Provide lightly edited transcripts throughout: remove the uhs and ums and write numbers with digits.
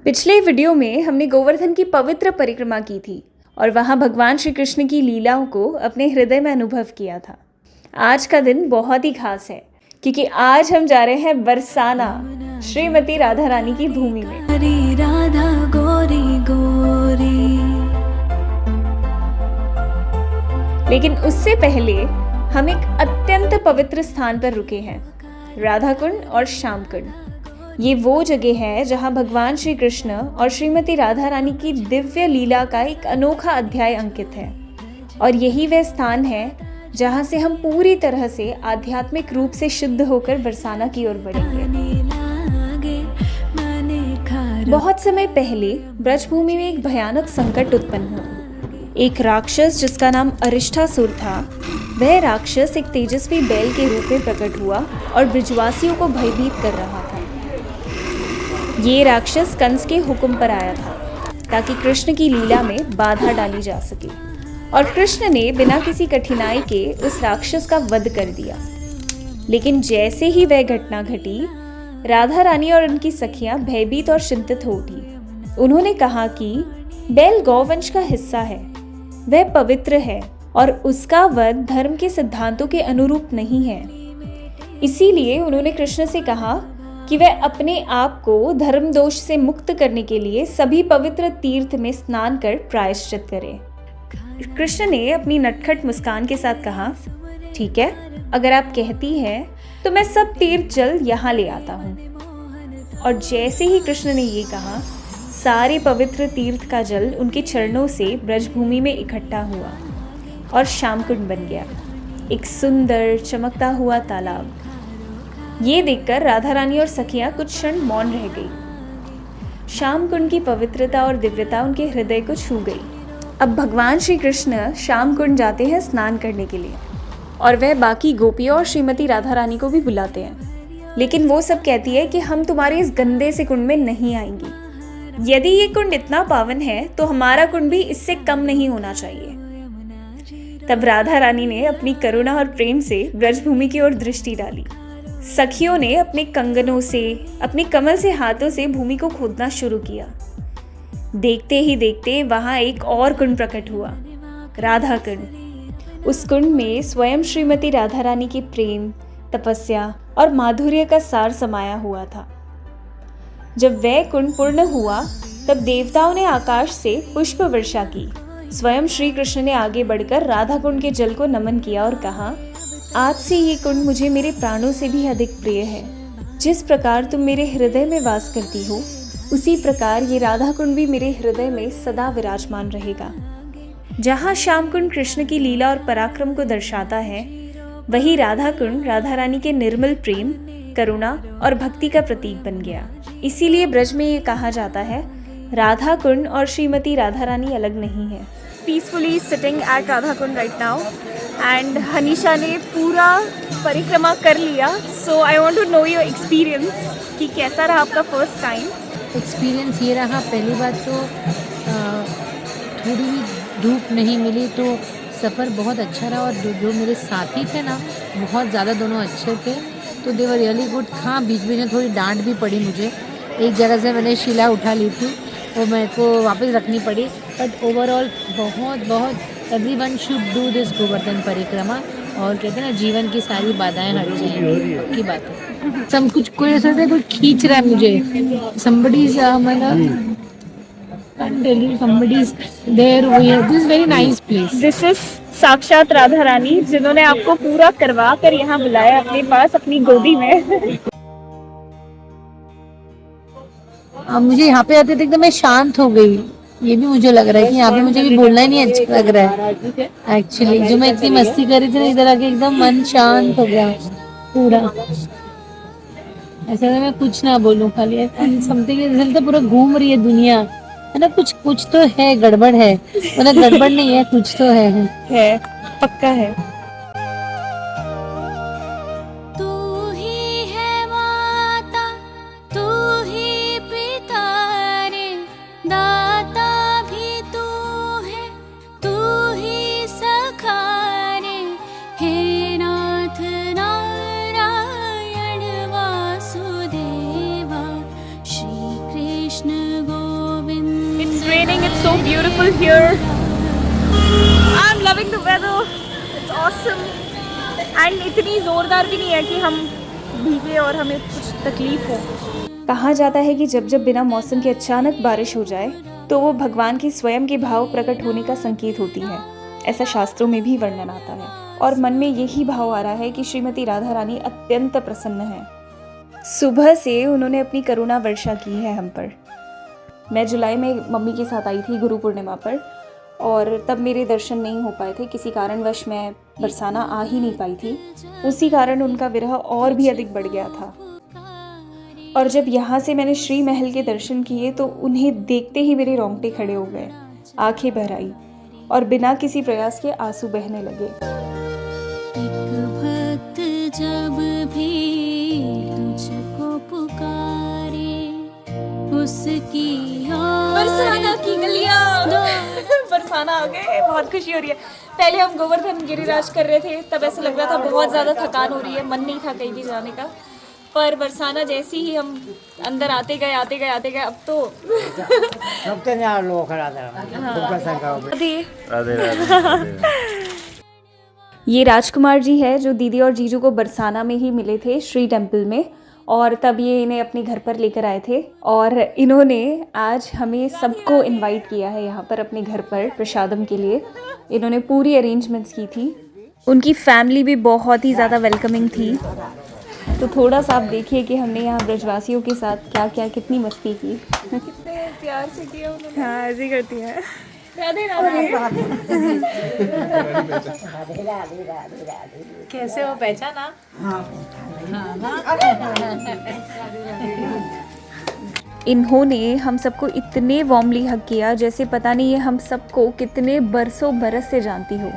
पिछले वीडियो में हमने गोवर्धन की पवित्र परिक्रमा की थी और वहाँ भगवान श्री कृष्ण की लीलाओं को अपने हृदय में अनुभव किया था। आज का दिन बहुत ही खास है क्योंकि आज हम जा रहे हैं बरसाना, श्रीमती राधा रानी की भूमि में। राधा गोरी गोरी। लेकिन उससे पहले हम एक अत्यंत पवित्र स्थान पर रुके हैं, राधा कुंड और श्याम कुंड। ये वो जगह है जहाँ भगवान श्री कृष्ण और श्रीमती राधा रानी की दिव्य लीला का एक अनोखा अध्याय अंकित है। और यही वह स्थान है जहाँ से हम पूरी तरह से आध्यात्मिक रूप से शुद्ध होकर बरसाना की ओर बढ़ेंगे। बहुत समय पहले ब्रजभूमि में एक भयानक संकट उत्पन्न हुआ। एक राक्षस जिसका नाम अरिष्ठासुर था, वह राक्षस एक तेजस्वी बैल के रूप में प्रकट हुआ और ब्रजवासियों को भयभीत कर रहा था। ये राक्षस कंस के हुक्म पर आया था ताकि कृष्ण की लीला में बाधा डाली जा सके, और कृष्ण ने बिना किसी कठिनाई के उस राक्षस का वध कर दिया। लेकिन जैसे ही वह घटना घटी, राधा रानी और उनकी सखियां भयभीत और चिंतित हो उठी। उन्होंने कहा कि बैल गौवंश का हिस्सा है, वह पवित्र है और उसका वध धर्म के सिद्धांतों के अनुरूप नहीं है। इसीलिए उन्होंने कृष्ण से कहा कि वह अपने आप को धर्म दोष से मुक्त करने के लिए सभी पवित्र तीर्थ में स्नान कर प्रायश्चित करे। कृष्ण ने अपनी नटखट मुस्कान के साथ कहा, ठीक है, अगर आप कहती हैं तो मैं सब तीर्थ जल यहाँ ले आता हूँ। और जैसे ही कृष्ण ने ये कहा, सारे पवित्र तीर्थ का जल उनके चरणों से ब्रजभूमि में इकट्ठा हुआ और श्याम कुंड बन गया, एक सुंदर चमकता हुआ तालाब। ये देखकर राधा रानी और सखियां कुछ क्षण मौन रह गई। श्याम कुंड की पवित्रता और दिव्यता उनके हृदय को छू गई। अब भगवान श्री कृष्ण श्याम कुंड जाते हैं स्नान करने के लिए, और वह बाकी गोपियों और श्रीमती राधा रानी को भी बुलाते हैं। लेकिन वो सब कहती है कि हम तुम्हारे इस गंदे से कुंड में नहीं आएंगी। यदि ये कुंड इतना पावन है तो हमारा कुंड भी इससे कम नहीं होना चाहिए। तब राधा रानी ने अपनी करुणा और प्रेम से ब्रजभूमि की ओर दृष्टि डाली। सखियों ने अपने कंगनों से, अपने कमल से हाथों से भूमि को खोदना शुरू किया। देखते ही देखते वहां एक और कुंड प्रकट हुआ, राधा कुंड। उस कुंड में स्वयं श्रीमती राधा रानी के प्रेम, तपस्या और माधुर्य का सार समाया हुआ था। जब वह कुंड पूर्ण हुआ तब देवताओं ने आकाश से पुष्प वर्षा की। स्वयं श्री कृष्ण ने आगे बढ़कर राधा कुंड के जल को नमन किया और कहा, आज से ये कुंड मुझे मेरे प्राणों से भी अधिक प्रिय है। जिस प्रकार तुम मेरे हृदय में वास करती हो, उसी प्रकार ये राधा कुंड भी मेरे हृदय में सदा विराजमान रहेगा। जहाँ श्याम कुंड कृष्ण की लीला और पराक्रम को दर्शाता है, वही राधा कुंड राधा रानी के निर्मल प्रेम, करुणा और भक्ति का प्रतीक बन गया। इसीलिए ब्रज में ये कहा जाता है, राधा कुंड और श्रीमती राधा रानी अलग नहीं है। Peacefully sitting at Radha Kund right now, and Hanisha ने पूरा परिक्रमा कर लिया। So I want to know your experience कि कैसा रहा आपका फर्स्ट टाइम। एक्सपीरियंस ये रहा, पहली बात तो थोड़ी भी धूप नहीं मिली तो सफ़र बहुत अच्छा रहा, और जो मेरे साथी थे ना, बहुत ज़्यादा दोनों अच्छे थे, तो दे वर रियली गुड। हाँ, बीच बीच में थोड़ी डांट भी पड़ी मुझे। एक जगह से मैंने शिला उठा ली थी, वो मेरे को वापस रखनी पड़ी, बट ओवरऑल बहुत everyone should do this Govardhan परिक्रमा। और कहते हैं ना, जीवन की सारी बाधाएं हट जाएंगी, पक्की बात है। सब कुछ कोई ऐसा है, कोई खींच रहा है मुझे, somebody is there over here. This is very nice place. This is साक्षात राधा रानी, जिन्होंने आपको पूरा करवा कर यहाँ बुलाया अपने पास, अपनी गोदी में। मुझे यहाँ पे आते थे एकदम मैं शांत हो गई। ये भी मुझे लग रहा है कि यहाँ पे मुझे भी बोलना ही नहीं अच्छा लग रहा है। एक्चुअली जो मैं इतनी मस्ती कर रही थी ना, इधर आके एकदम मन शांत हो गया पूरा। ऐसा है मैं कुछ ना बोलूं, खाली समथिंग रिजल्ट तो पूरा घूम रही है दुनिया, है ना। कुछ तो है, गड़बड़ है, मतलब गड़बड़ नहीं है, कुछ तो है पक्का है। कृष्ण गो raining. It's so beautiful here. I'm loving the weather. It's awesome. And इतनी ज़ोरदार भी नहीं है कि हम भीगे और हमें कुछ तकलीफ हो। कहा जाता है कि जब जब बिना मौसम के अचानक बारिश हो जाए तो वो भगवान के स्वयं के भाव प्रकट होने का संकेत होती है। ऐसा शास्त्रों में भी वर्णन आता है और मन में यही भाव आ रहा है कि श्रीमती राधा रानी अत्यंत प्रसन्न है। सुबह से उन्होंने अपनी करुणा वर्षा की है हम पर। मैं जुलाई में मम्मी के साथ आई थी गुरु पूर्णिमा पर और तब मेरे दर्शन नहीं हो पाए थे। किसी कारणवश मैं बरसाना आ ही नहीं पाई थी। उसी कारण उनका विरह और भी अधिक बढ़ गया था। और जब यहाँ से मैंने श्री महल के दर्शन किए तो उन्हें देखते ही मेरे रोंगटे खड़े हो गए, आंखें भर आई और बिना किसी प्रयास के आंसू बहने लगे। एक भक्त जब भी तुझको पुकारे उसकी बरसाना की गलियां बरसाना आ गए, बहुत खुशी हो रही है। पहले हम गोवर्धन गिरिराज कर रहे थे, तब ऐसा लग रहा था बहुत ज़्यादा थकान हो रही है, मन नहीं था कहीं भी जाने का। पर बरसाना जैसे ही हम अंदर आते गए अब तो ये राजकुमार जी है जो दीदी और जीजू को बरसाना में ही मिले थे श्री टेम्पल में, और तब ये इन्हें अपने घर पर लेकर आए थे और इन्होंने आज हमें सबको इनवाइट किया है यहाँ पर अपने घर पर प्रसादम के लिए। इन्होंने पूरी अरेंजमेंट्स की थी। उनकी फैमिली भी बहुत ही ज़्यादा वेलकमिंग थी। तो थोड़ा सा आप देखिए कि हमने यहाँ ब्रजवासियों के साथ क्या क्या कितनी मस्ती की। कितने प्यार से किया उन्होंने। हाँ, ऐसे ही करती है। राधे राधे। कैसे हो पहचाना? इन्होंने हम सबको इतने वार्मली हग किया जैसे पता नहीं ये हम सबको कितने बरसों बरस से जानती हो।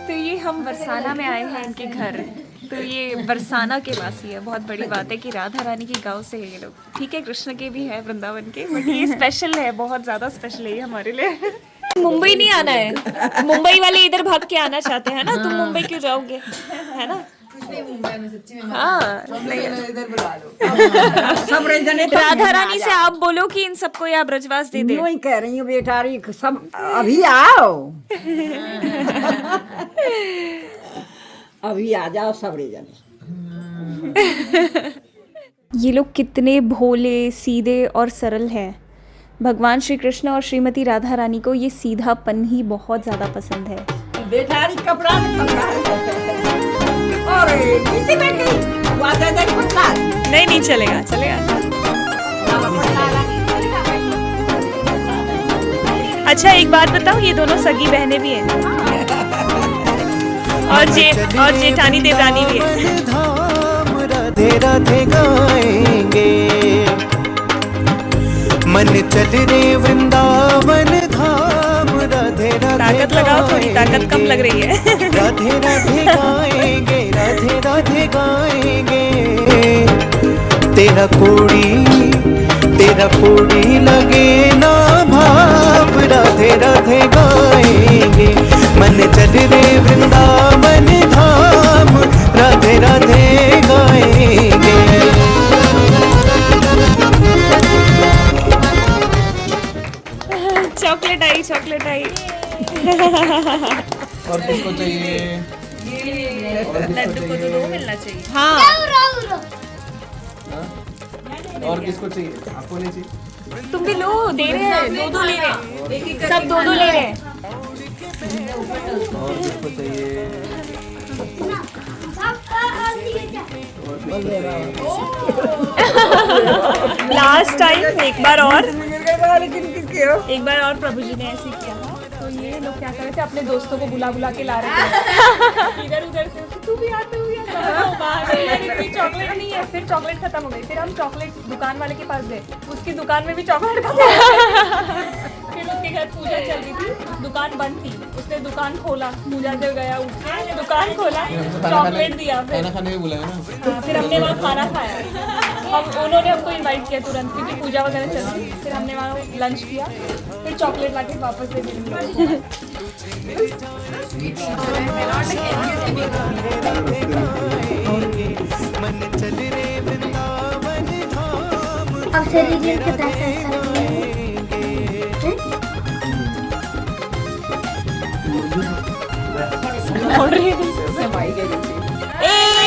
तो ये हम बरसाना में आए हैं इनके घर। तो ये बरसाना के वासी है। बहुत बड़ी बात है कि राधा रानी के गांव से है ये लोग। ठीक है, कृष्ण के भी है, वृंदावन के, बट ये स्पेशल है, बहुत ज़्यादा स्पेशल है ये हमारे लिए। मुंबई नहीं आना है, मुंबई वाले इधर भाग के आना चाहते हैं ना, तुम मुंबई क्यों जाओगे, है ना? हाँ, राधा रानी से आप बोलो कि इन सबको यहाँ ब्रजवास दे दे। वही कह रही हूँ बेटा, सब अभी आओ। अभी आ जाओ सबरे जने। ये लोग कितने भोले, सीधे और सरल हैं। भगवान श्री कृष्ण और श्रीमती राधा रानी को ये सीधापन ही बहुत ज़्यादा पसंद है। बेचारी कपड़ा और नीचे बैठी नहीं चलेगा। अच्छा, एक बात बताओ, ये दोनों सगी बहनें भी हैं और जेठानी देवरानी भी है। राधे राधे गाएंगे, मन चल रे वृंदावन धाम। राधे राधे ताकत लगाओ, थोड़ी ताकत कम लग रही है। राधे राधे गाएंगे, राधे राधे गाएंगे। तेरा कोड़ी लगे ना भाव। राधे राधे गाएंगे, मन चल रे वृंदावन धाम। राधे राधे गाएंगे। चॉकलेट आई। और किसको चाहिए? लड्डू को तो दो मिलना चाहिए। हाँ? और किसको चाहिए? आपको नहीं चाहिए? तुम भी लो, दे रहे हैं, दो ले रहे हैं, सब दो ले रहे हैं। और किसको चाहिए? लास्ट टाइम एक बार और प्रभु जी ने ऐसे किया था। तो ये लोग क्या कर रहे थे, अपने दोस्तों को बुला के ला रहे थे इधर उधर से, तू भी आ चॉकलेट नहीं है। फिर चॉकलेट खत्म हो गई। फिर हम चॉकलेट दुकान वाले के पास गए, उसकी दुकान में भी चॉकलेट खत्म हो गई। फिर उसके घर पूजा चल रही थी, दुकान बंद थी, उसने दुकान खोला, पूजा जब गया उठ के दुकान खोला, चॉकलेट दिया। फिर खाना खाने भी बुलाया ना। फिर हमने वहाँ खाना खाया। उन्होंने हमको इनवाइट किया तुरंत, क्योंकि पूजा वगैरह चल रही। फिर हमने वहाँ लंच किया, फिर चॉकलेट लाके वापस ले गए। मन चल रे वृंदावन धाम। अब से दीदी के पैसे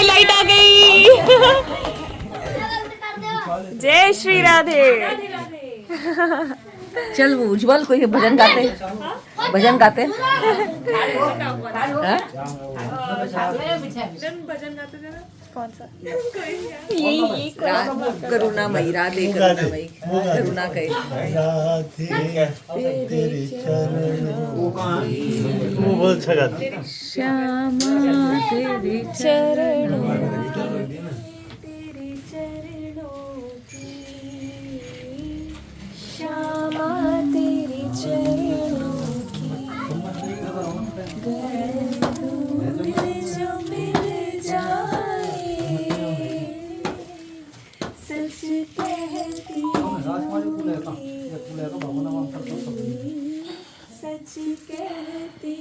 लाइट आ गई। जय श्री राधे। चल वो उज्जवल कोई भजन गाते, भजन गाते। हाँ? कौन सा? करुणा मई राधे, करुणा मई, करुणा कहे वो बहुत अच्छा गाते। श्यामा तेरे चरणों श्यामा तेरे चरणों की जो मिल जाए सच कहती सच कहती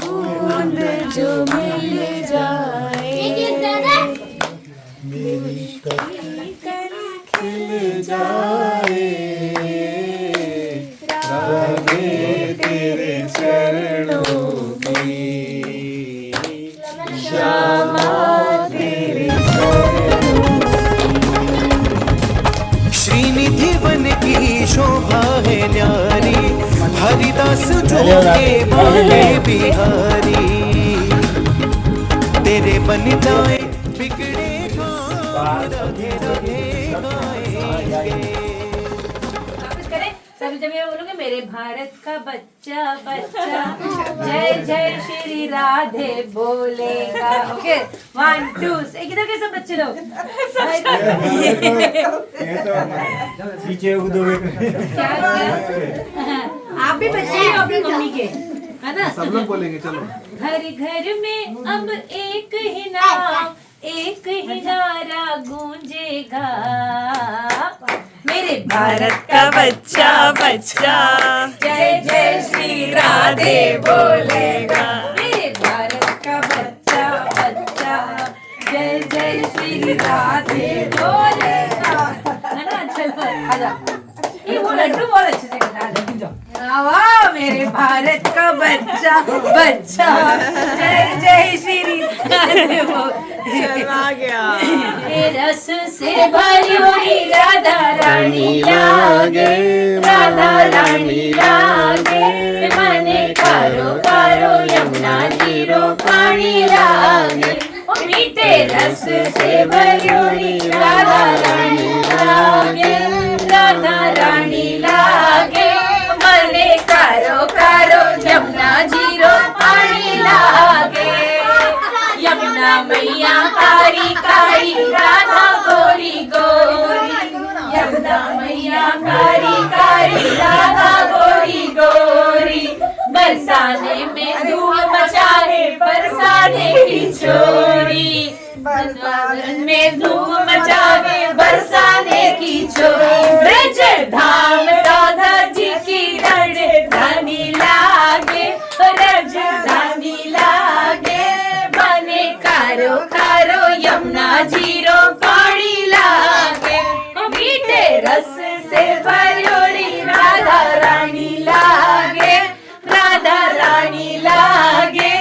बूंद जो मिल जाए मेरी कल खिल जाए राधे तेरे चरणों की श्यामा तेरे श्रीनिधि वन की शोभा है न्यारी, हरिदास जो के बोले बिहारी, तेरे बन जाए बिगड़े काम राधे राधे गाएंगे। सभी जब ये बोलोगे मेरे भारत का बच्चा बच्चा जय जय श्री राधे बोलेगा। ओके 1 2 एक इधर के सब बच्चे लोग पीछे आप भी बच्चे ही हो अपनी मम्मी के, है ना? सब लोग बोलेंगे चलो। घर घर में अब एक ही नाम एक ही नारा गूंजेगा, मेरे भारत का बच्चा बच्चा जय जय श्री राधे बोलेगा। मेरे भारत का बच्चा बच्चा जय जय श्री राधे बोलेगा, है ना? चलो आजा, ये वो लड्डू बहुत अच्छे से बना रहे हैं। वाह मेरे भारत का बच्चा बच्चा जय जय श्री राधे आ गया। रस से भरी हुई राधा रानी लागे, राधा रानी लागे, मने कारो कारो यमुना जीरो पानी लागे। ओ मीठे रस से भरी हुई राधा रानी लागे, राधा रानी लागे, मने कारो कारो यमुना जीरो पानी लागे। यमुना मैया कारी कारी राधा गोरी गोरी, यमुना मैया कारी कारी राधा गोरी गोरी, बरसाने में धूम मचाए बरसाने की छोरी, वृंदावन में धूम मचाए बरसाने की छोरी। ब्रज धाम राधा जी की राजधानी लागे, राजधानी लागे, बने कारो कारो यमुना जीरो पानी लागे। मीठे रस से भरी राधा रानी लागे, राधा रानी लागे,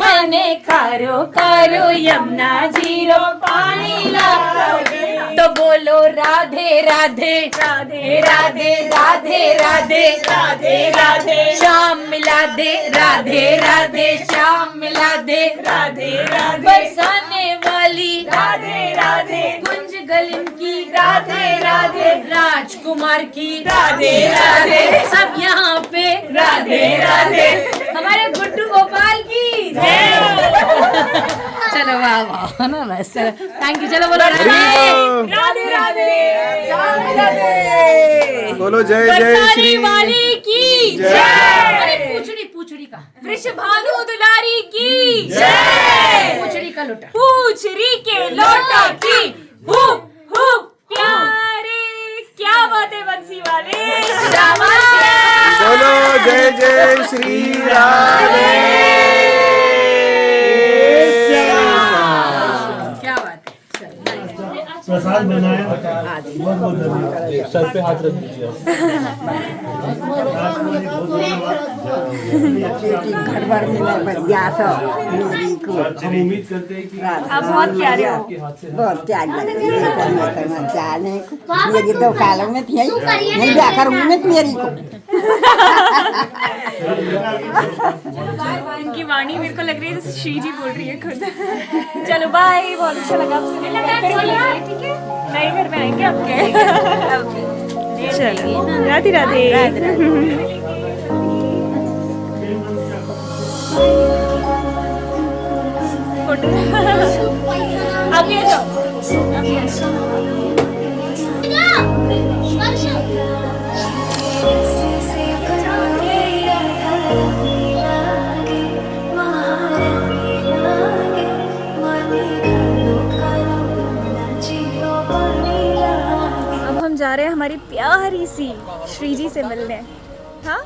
मने कारो कारो यमुना जीरो पानी लागे। तो बोलो राधे राधे राधे राधे राधे राधे राधे राधे, श्याम मिला दे राधे राधे, श्याम मिला दे राधे राधे, बरसाने वाली राधे राधे, कुंज गलिन की राधे राधे, राजकुमार की राधे राधे, सब यहाँ पे राधे राधे, हमारे गुड्डू गोपाल की जय। चलो वाह वाह ना, बस थैंक यू। चलो बोलो राधे राधे राधे, बोलो जय जय श्री वाली की जय। अरे पूछड़ी पूछड़ी का वृषभानु दुलारी की जय। पूछड़ी का लोटा, पूछड़ी के लोटा की हुप हुप प्यारे। क्या बात है बंसी वाले, शाबाश। बोलो जय जय श्री राधे। क्या बात है। प्रसाद बनाया बहुत बहुत धन्यवाद। सर पे हाथ रख दीजिए घर भर में मैं बढ़िया मेरी को हम उम्मीद करते हैं कि आप बहुत प्यारे हो, बहुत प्यार जाने को मेरी दो कालों में थी नहीं जाकर में मेरी को इनकी वाणी मेरे को लग रही है जैसे श्री जी बोल रही है खुद। चलो बाय, बहुत अच्छा लगा आपसे मिलकर, फिर मिलेंगे, ठीक है, नए घर में आएंगे आपके। चलो राधे राधे। आप भी आ जाओ। अब हम जा रहे हैं हमारी प्यारी सी श्री जी से मिलने। हाँ,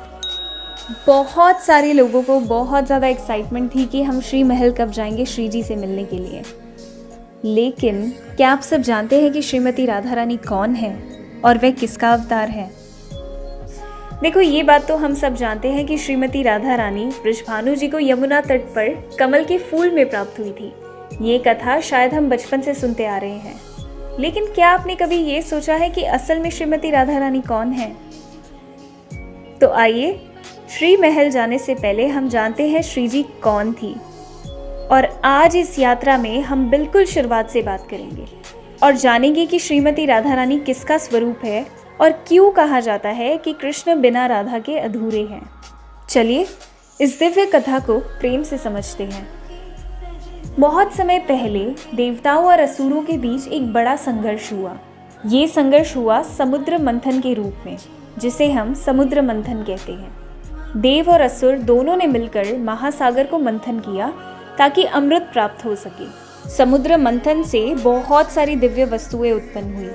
बहुत सारे लोगों को बहुत ज़्यादा एक्साइटमेंट थी कि हम श्री महल कब जाएंगे श्री जी से मिलने के लिए। लेकिन क्या आप सब जानते हैं कि श्रीमती राधा रानी कौन है और वह किसका अवतार है? देखो, ये बात तो हम सब जानते हैं कि श्रीमती राधा रानी वृषभानु जी को यमुना तट पर कमल के फूल में प्राप्त हुई थी। ये कथा शायद हम बचपन से सुनते आ रहे हैं। लेकिन क्या आपने कभी ये सोचा है कि असल में श्रीमती राधा रानी कौन है? तो आइए, श्री महल जाने से पहले हम जानते हैं श्री जी कौन थी। और आज इस यात्रा में हम बिल्कुल शुरुआत से बात करेंगे और जानेंगे कि श्रीमती राधा रानी किसका स्वरूप है और क्यों कहा जाता है कि कृष्ण बिना राधा के अधूरे हैं। चलिए इस दिव्य कथा को प्रेम से समझते हैं। बहुत समय पहले देवताओं और असुरों के बीच एक बड़ा संघर्ष हुआ। ये संघर्ष हुआ समुद्र मंथन के रूप में, जिसे हम समुद्र मंथन कहते हैं। देव और असुर दोनों ने मिलकर महासागर को मंथन किया ताकि अमृत प्राप्त हो सके। समुद्र मंथन से बहुत सारी दिव्य वस्तुएं उत्पन्न हुई,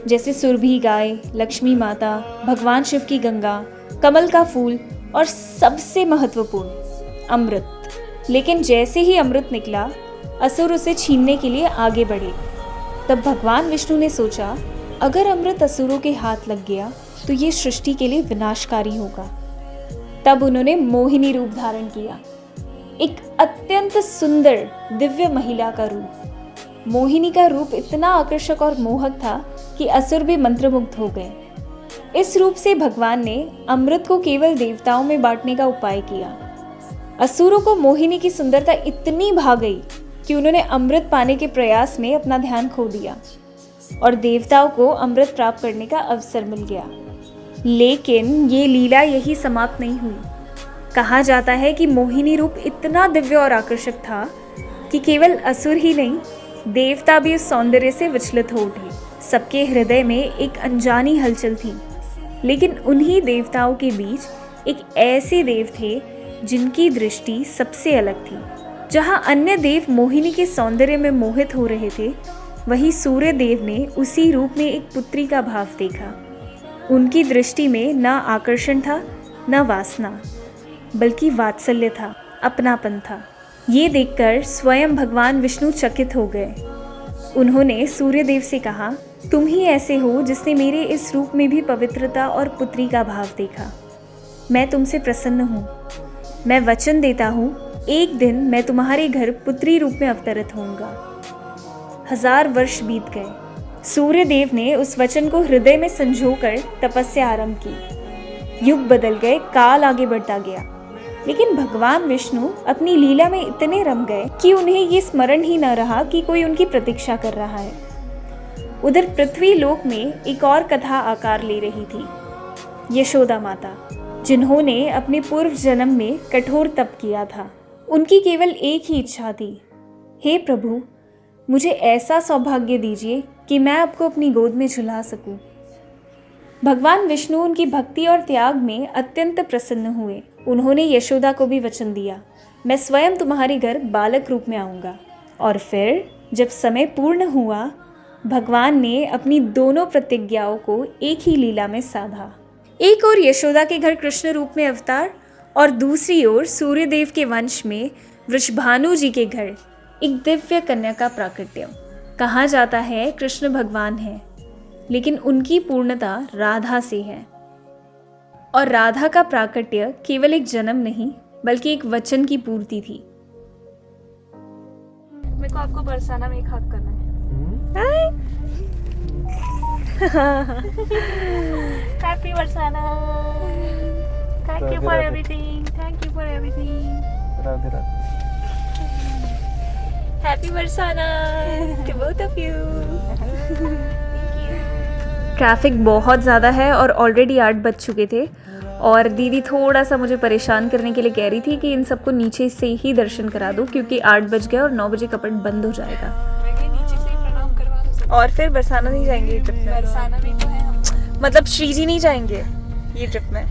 जैसे सुरभि गाय, लक्ष्मी माता, भगवान शिव की गंगा, कमल का फूल और सबसे महत्वपूर्ण अमृत। लेकिन जैसे ही अमृत निकला, असुर उसे छीनने के लिए आगे बढ़े। तब भगवान विष्णु ने सोचा, अगर अमृत असुरों के हाथ लग गया तो ये सृष्टि के लिए विनाशकारी होगा। तब उन्होंने मोहिनी रूप धारण किया, एक अत्यंत सुंदर दिव्य महिला का रूप। मोहिनी का रूप इतना आकर्षक और मोहक था कि असुर भी मंत्रमुग्ध हो गए। इस रूप से भगवान ने अमृत को केवल देवताओं में बांटने का उपाय किया। असुरों को मोहिनी की सुंदरता इतनी भा गई कि उन्होंने अमृत पाने के प्रयास में अपना ध्यान खो दिया और देवताओं को अमृत प्राप्त करने का अवसर मिल गया। लेकिन ये लीला यही समाप्त नहीं हुई। कहा जाता है कि मोहिनी रूप इतना दिव्य और आकर्षक था कि केवल असुर ही नहीं, देवता भी उस सौंदर्य से विचलित हो उठे। सबके हृदय में एक अनजानी हलचल थी। लेकिन उन्हीं देवताओं के बीच एक ऐसे देव थे जिनकी दृष्टि सबसे अलग थी। जहाँ अन्य देव मोहिनी के सौंदर्य में मोहित हो रहे थे, वहीं सूर्य देव ने उसी रूप में एक पुत्री का भाव देखा। उनकी दृष्टि में न आकर्षण था, न वासना, बल्कि वात्सल्य था, अपनापन था। ये देखकर स्वयं भगवान विष्णु चकित हो गए। उन्होंने सूर्यदेव से कहा, तुम ही ऐसे हो जिसने मेरे इस रूप में भी पवित्रता और पुत्री का भाव देखा। मैं तुमसे प्रसन्न हूँ। मैं वचन देता हूँ, एक दिन मैं तुम्हारे घर पुत्री रूप में अवतरित होऊंगा। 1000 वर्ष बीत गए। सूर्यदेव ने उस वचन को हृदय में संजोकर तपस्या आरंभ की। युग बदल गए, काल आगे बढ़ता गया। लेकिन भगवान विष्णु अपनी लीला में इतने रम गए कि उन्हें ये स्मरण ही न रहा कि कोई उनकी प्रतीक्षा कर रहा है। उधर पृथ्वी लोक में एक और कथा आकार ले रही थी। यशोदा माता, जिन्होंने अपने पूर्व जन्म में कठोर तप किया था, उनकी केवल एक ही इच्छा थी, हे प्रभु, मुझे ऐसा सौभाग्य दीजिए कि मैं आपको अपनी गोद में झुला सकूं। भगवान विष्णु उनकी भक्ति और त्याग में अत्यंत प्रसन्न हुए। उन्होंने यशोदा को भी वचन दिया, मैं स्वयं तुम्हारे घर बालक रूप में आऊँगा। और फिर जब समय पूर्ण हुआ, भगवान ने अपनी दोनों प्रतिज्ञाओं को एक ही लीला में साधा। एक ओर यशोदा के घर कृष्ण रूप में अवतार और दूसरी ओर सूर्यदेव के वंश में वृषभानु जी के घर एक दिव्य कन्या का प्राकट्य। कहा जाता है कृष्ण भगवान है, लेकिन उनकी पूर्णता राधा से है। और राधा का प्राकट्य केवल एक जन्म नहीं बल्कि एक वचन की पूर्ति थी। मेरे को आपको बरसाना में एक हक करना है। Happy Barsana, thank you for everything, thank you for everything. Radhe Radhe. Happy Barsana to both of you. Traffic बहुत ज़्यादा है और ऑलरेडी 8 बज चुके थे और दीदी थोड़ा सा मुझे परेशान करने के लिए कह रही थी कि इन सबको नीचे से ही दर्शन करा दो क्योंकि 8 बज गए और 9 बजे कपट बंद हो जाएगा। नीचे से ही प्रणाम करवा दो। और फिर बरसाना नहीं जाएंगे ट्रिप में? बरसाना में तो है हम, मतलब श्री जी नहीं जाएंगे ये ट्रिप में?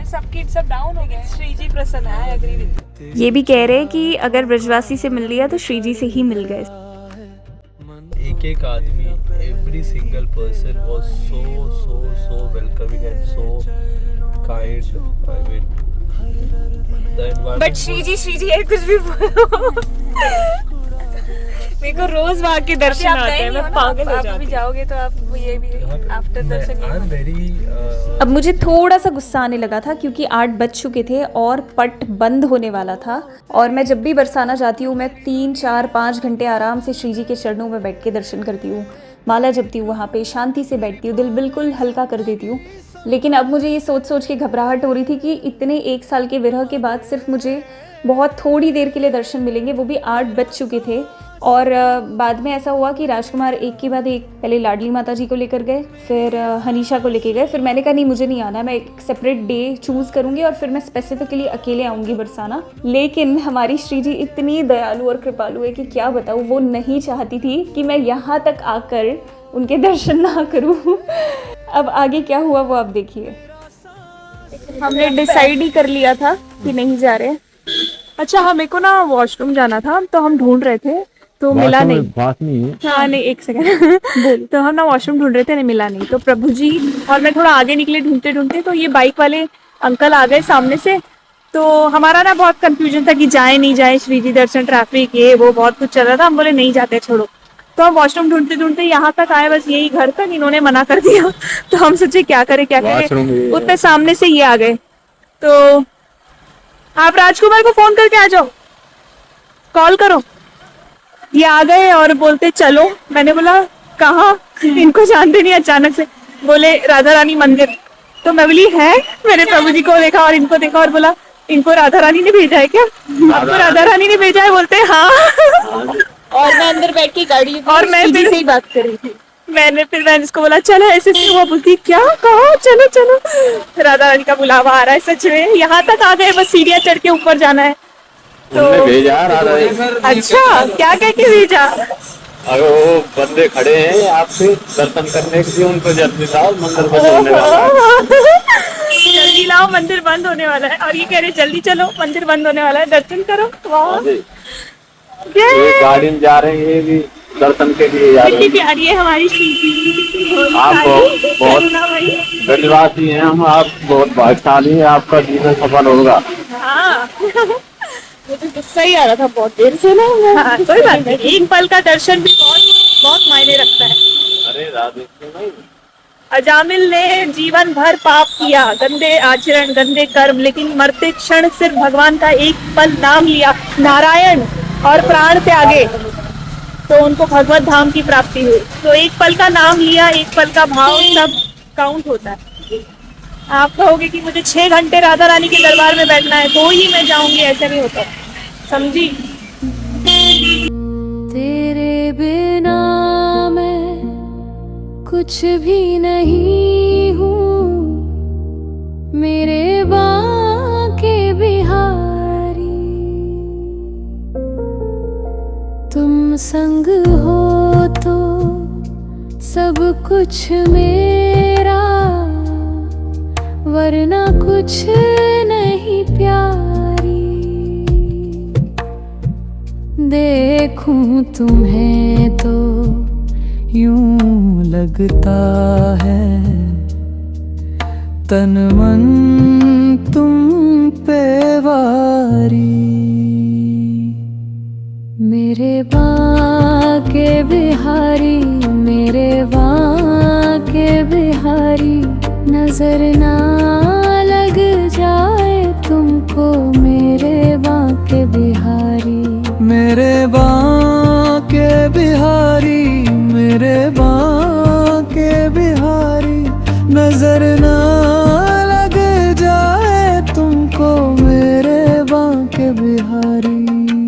सबकी सब डाउन हो गए। श्री जी प्रसन्न है, आई एग्री विद। ये भी कह रहे हैं कि अगर ब्रजवासी से मिल लिया तो श्री जी से ही मिल गए। एक एक आदमी, every single person was so welcoming and so kind. I mean, the environment. But Shri ji है कुछ भी बोलो। मेरे को रोज वहाँ के दर्शन आते हैं, मैं पागल हो आप जाती भी हूँ। जाओगे तो आप ये भी after Darshan he I'm very. अब मुझे थोड़ा सा गुस्सा आने लगा था क्योंकि 8 बज चुके थे और पट बंद होने वाला था। और मैं जब भी बरसाना जाती हूँ मैं 3, 4, 5 घंटे आराम से श्री जी के चरणों में बैठ के दर्शन करती हूँ, माला जपती हूँ, वहाँ पे शांति से बैठती हूँ, दिल बिल्कुल हल्का कर देती हूँ। लेकिन अब मुझे ये सोच सोच के घबराहट हो रही थी कि इतने 1 साल के विरह के बाद सिर्फ मुझे बहुत थोड़ी देर के लिए दर्शन मिलेंगे, वो भी 8 बज चुके थे। और बाद में ऐसा हुआ कि राजकुमार एक के बाद एक पहले लाडली माता जी को लेकर गए, फिर हनीशा को लेकर गए, फिर मैंने कहा नहीं मुझे नहीं आना, मैं एक सेपरेट डे चूज़ करूँगी और फिर मैं स्पेसिफिकली अकेले आऊँगी बरसाना। लेकिन हमारी श्री जी इतनी दयालु और कृपालु है कि क्या बताऊँ, वो नहीं चाहती थी कि मैं यहाँ तक आकर उनके दर्शन ना करूँ। अब आगे क्या हुआ वो आप देखिए। हमने डिसाइड ही कर लिया था कि नहीं जा रहे। अच्छा, हमें को ना वॉशरूम जाना था तो हम ढूंढ रहे थे तो मिला नहीं। बात नहीं है। हाँ नहीं, एक सेकंड। तो हम ना वॉशरूम ढूंढ रहे थे, नहीं मिला नहीं, तो प्रभु जी और मैं थोड़ा आगे निकले ढूंढते ढूंढते, तो ये बाइक वाले अंकल आ गए सामने से। तो हमारा ना बहुत कंफ्यूजन था कि जाए नहीं जाए, श्री जी दर्शन, ट्रैफिक, ये वो बहुत कुछ चल रहा था। हम बोले नहीं जाते, छोड़ो। तो हम वॉशरूम ढूंढते ढूंढते यहाँ तक आए, बस यही घर तक, इन्होंने मना कर दिया। तो हम सोचे क्या करें क्या करें, उतने सामने से ये आ गए। तो आप राजकुमार को फोन करके आ जाओ, कॉल करो। ये आ गए और बोलते चलो। मैंने बोला कहाँ, इनको जानते नहीं, अचानक से बोले राधा रानी मंदिर। तो मैं बोली है, मैंने प्रभु जी को देखा और इनको देखा और बोला इनको राधा रानी ने भेजा है क्या? आपको राधा रानी ने भेजा है? बोलते हाँ। और मैं अंदर बैठ के गाड़ी और मैं फिर से ही बात कर रही थी। मैंने इसको बोला चलो ऐसे से हुआ, बोलती क्या कहो, चलो चलो, राधा रानी का बुलावा आ रहा है। सच में यहाँ तक आ गए, बस सीढ़ियाँ चढ़ के ऊपर जाना है। तो भेजा राधा। अच्छा, क्या कह के भेजा? अगर वो बंदे खड़े हैं आपसे दर्शन करने के लिए, उनको जल्दी लाओ, मंदिर बंद होने वाला है। जल्दी लाओ, मंदिर बंद होने वाला है। और ये कह रहे जल्दी चलो, मंदिर बंद होने वाला है, दर्शन करो। वाह, ये गाड़ी में जा रहे हैं, ये भी दर्शन के लिए जा रहे कितनी हैं। प्यारी है हमारी श्री जी। आप बहुत धन्यवादी हैं, हम आप बहुत भाग्यशाली हैं, आपका जीवन सफल होगा। हाँ, मुझे गुस्सा ही आ रहा था बहुत देर से ना। हाँ, कोई बात नहीं, एक पल का दर्शन भी बहुत बहुत मायने रखता है। अरे राधे नहीं, अजामिल ने जीवन भर पाप किया, गंदे आचरण, गंदे कर्म, लेकिन मरते क्षण सिर्फ भगवान का एक पल नाम लिया, नारायण, और प्राण त्यागे, तो उनको भगवत धाम की प्राप्ति हुई। तो एक पल का नाम लिया, एक पल का भाव, सब काउंट होता है। आप कहोगे कि मुझे 6 घंटे राधा रानी के दरबार में बैठना है तो ही मैं जाऊंगी, ऐसे नहीं होता, समझी? तेरे बिना मैं कुछ भी नहीं हूँ, मेरे बाके बिहारी। तुम संग हो तो सब कुछ मेरा, वरना कुछ नहीं प्यारी। देखूं तुम्हें तो यूं लगता है, तन मन तुम पे वारी। मेरे बाग के बिहारी, मेरे बांके बिहारी, नजर ना लग जाए तुमको मेरे बांके बिहारी। मेरे बांके बिहारी, मेरे बांके बिहारी, नजर ना लग जाए तुमको मेरे बांके बिहारी।